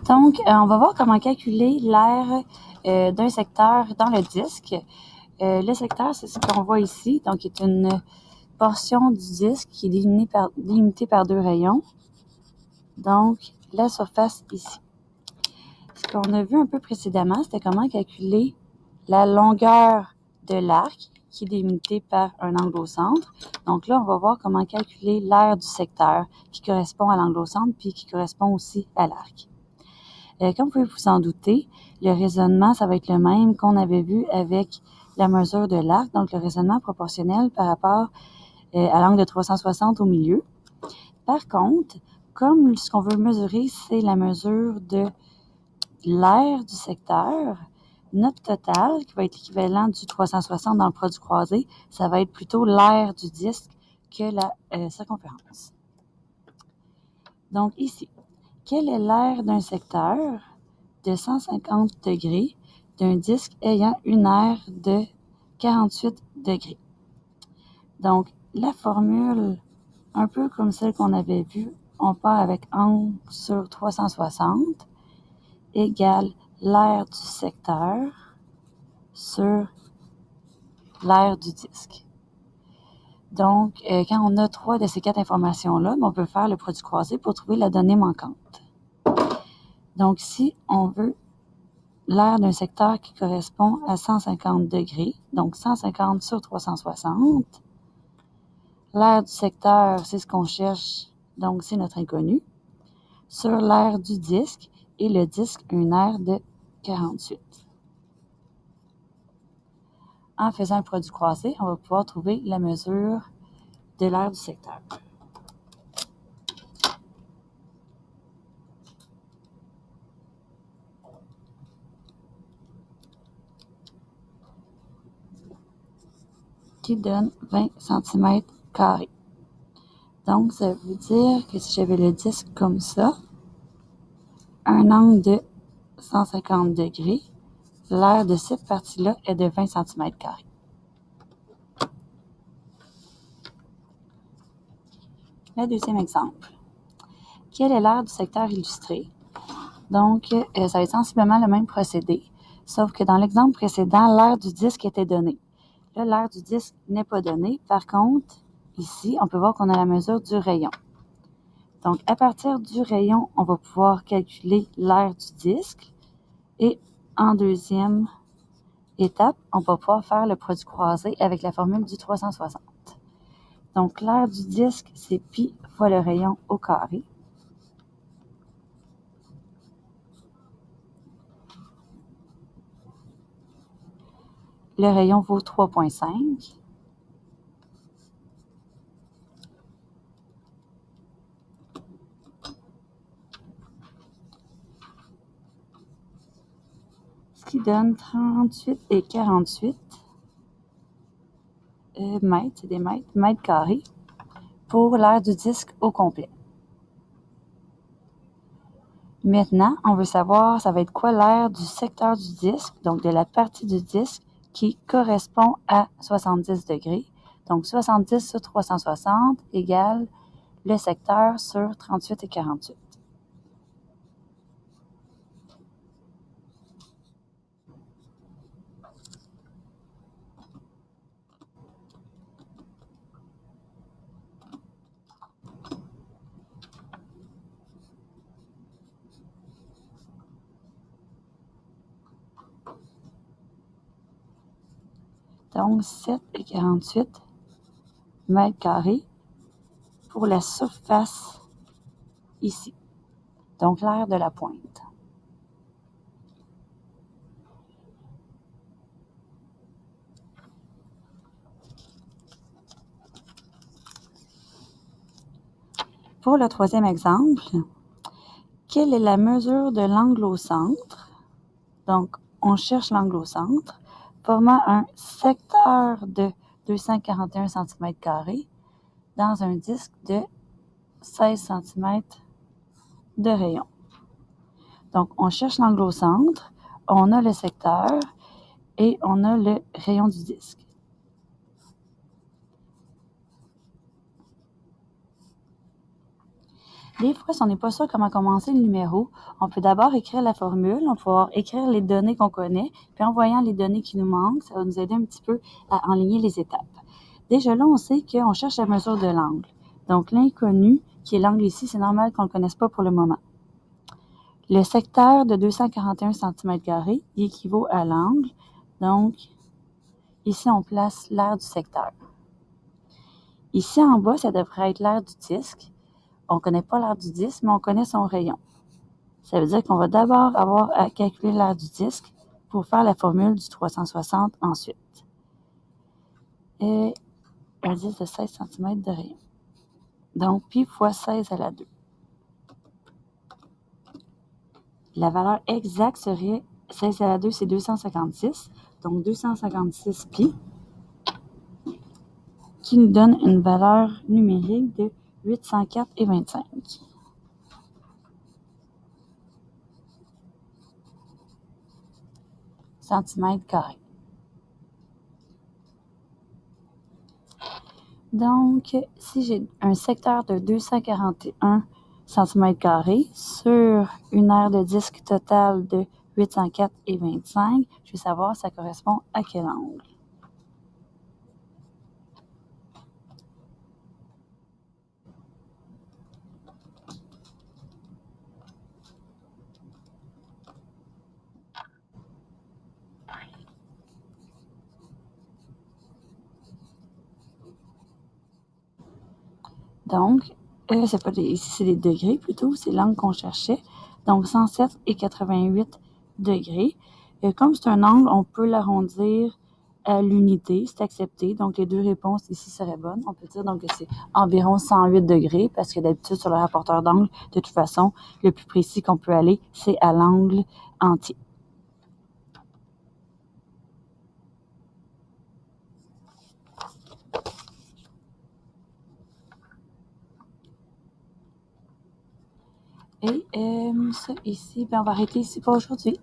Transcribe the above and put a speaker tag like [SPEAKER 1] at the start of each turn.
[SPEAKER 1] Donc, on va voir comment calculer l'aire d'un secteur dans le disque. Le secteur, c'est ce qu'on voit ici, donc est une portion du disque qui est délimitée par deux rayons. Donc, la surface ici. Ce qu'on a vu un peu précédemment, c'était comment calculer la longueur de l'arc qui est délimitée par un angle au centre. Donc là, on va voir comment calculer l'aire du secteur qui correspond à l'angle au centre puis qui correspond aussi à l'arc. Comme vous pouvez vous en douter, le raisonnement, ça va être le même qu'on avait vu avec la mesure de l'arc, donc le raisonnement proportionnel par rapport à l'angle de 360 au milieu. Par contre, comme ce qu'on veut mesurer, c'est la mesure de l'aire du secteur, notre total, qui va être l'équivalent du 360 dans le produit croisé, ça va être plutôt l'aire du disque que la circonférence. Donc ici, quelle est l'aire d'un secteur de 150 degrés d'un disque ayant une aire de 48 degrés? Donc, la formule, un peu comme celle qu'on avait vue, on part avec angle sur 360 égale l'aire du secteur sur l'aire du disque. Donc, quand on a 3 de ces 4 informations-là, on peut faire le produit croisé pour trouver la donnée manquante. Donc, si on veut l'aire d'un secteur qui correspond à 150 degrés, donc 150 sur 360, l'aire du secteur, c'est ce qu'on cherche, donc c'est notre inconnu, sur l'aire du disque, et le disque a une aire de 48. En faisant un produit croisé, on va pouvoir trouver la mesure de l'aire du secteur. Qui donne 20 cm². Donc, ça veut dire que si j'avais le disque comme ça, un angle de 150 degrés, l'aire de cette partie-là est de 20 cm². Le deuxième exemple. Quelle est l'aire du secteur illustré? Donc, ça va être sensiblement le même procédé, sauf que dans l'exemple précédent, l'aire du disque était donnée. Là, l'aire du disque n'est pas donnée. Par contre, ici, on peut voir qu'on a la mesure du rayon. Donc, à partir du rayon, on va pouvoir calculer l'aire du disque. Et en deuxième étape, on va pouvoir faire le produit croisé avec la formule du 360. Donc, l'aire du disque, c'est pi fois le rayon au carré. Le rayon vaut 3,5. Ce qui donne 38 et 48 mètres, c'est des mètres carrés, pour l'aire du disque au complet. Maintenant, on veut savoir, ça va être quoi l'aire du secteur du disque, donc de la partie du disque qui correspond à 70 degrés. Donc, 70 sur 360 égale le secteur sur 38 et 48. Donc, 7 et 48 mètres carrés pour la surface ici. Donc, l'aire de la pointe. Pour le troisième exemple, quelle est la mesure de l'angle au centre? Donc, on cherche l'angle au centre, formant un secteur de 241 cm² dans un disque de 16 cm de rayon. Donc, on cherche l'angle au centre, on a le secteur et on a le rayon du disque. Des fois, si on n'est pas sûr comment commencer le numéro, on peut d'abord écrire la formule, on va pouvoir écrire les données qu'on connaît, puis en voyant les données qui nous manquent, ça va nous aider un petit peu à enligner les étapes. Déjà là, on sait qu'on cherche la mesure de l'angle. Donc, l'inconnu, qui est l'angle ici, c'est normal qu'on ne le connaisse pas pour le moment. Le secteur de 241 cm², il équivaut à l'angle. Donc, ici, on place l'aire du secteur. Ici, en bas, ça devrait être l'aire du disque. On ne connaît pas l'aire du disque, mais on connaît son rayon. Ça veut dire qu'on va d'abord avoir à calculer l'aire du disque pour faire la formule du 360 ensuite. Et un disque de 16 cm de rayon. Donc, pi fois 16 à la 2. La valeur exacte serait 16 à la 2, c'est 256. Donc, 256 pi, qui nous donne une valeur numérique de 804,25. Centimètres carrés. Donc, si j'ai un secteur de 241 cm² sur une aire de disque totale de 804,25, je vais savoir ça correspond à quel angle. Donc, c'est pas ici, c'est des degrés plutôt, c'est l'angle qu'on cherchait. Donc, 107,88 degrés. Comme c'est un angle, on peut l'arrondir à l'unité, c'est accepté. Donc, les deux réponses ici seraient bonnes. On peut dire donc que c'est environ 108 degrés parce que d'habitude, sur le rapporteur d'angle, de toute façon, le plus précis qu'on peut aller, c'est à l'angle entier. Et ça ici, on va arrêter ici pour aujourd'hui.